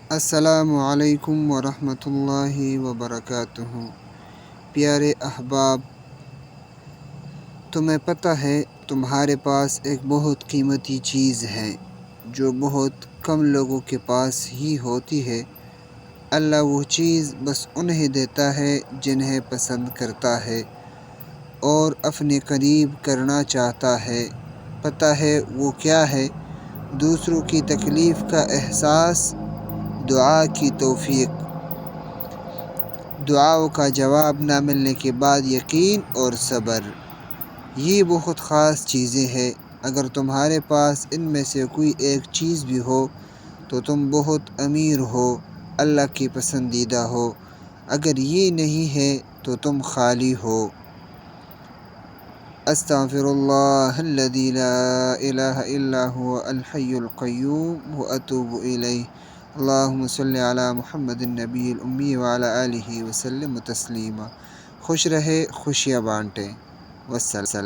السلام علیکم ورحمۃ اللہ وبرکاتہ۔ پیارے احباب، تمہیں پتہ ہے تمہارے پاس ایک بہت قیمتی چیز ہے جو بہت کم لوگوں کے پاس ہی ہوتی ہے۔ اللہ وہ چیز بس انہیں دیتا ہے جنہیں پسند کرتا ہے اور اپنے قریب کرنا چاہتا ہے۔ پتہ ہے وہ کیا ہے؟ دوسروں کی تکلیف کا احساس، دعا کی توفیق، دعاؤں کا جواب نہ ملنے کے بعد یقین اور صبر۔ یہ بہت خاص چیزیں ہیں۔ اگر تمہارے پاس ان میں سے کوئی ایک چیز بھی ہو تو تم بہت امیر ہو، اللہ کی پسندیدہ ہو۔ اگر یہ نہیں ہے تو تم خالی ہو۔ استغفر اللہ الذی لا الہ الا هو الحی القیوم واتوب الیہ۔ اللہم صلی علی محمد النبی الامی وعلی آلہ وسلم تسلیما۔ خوش رہے، خوشیاں بانٹیں۔ والسلام۔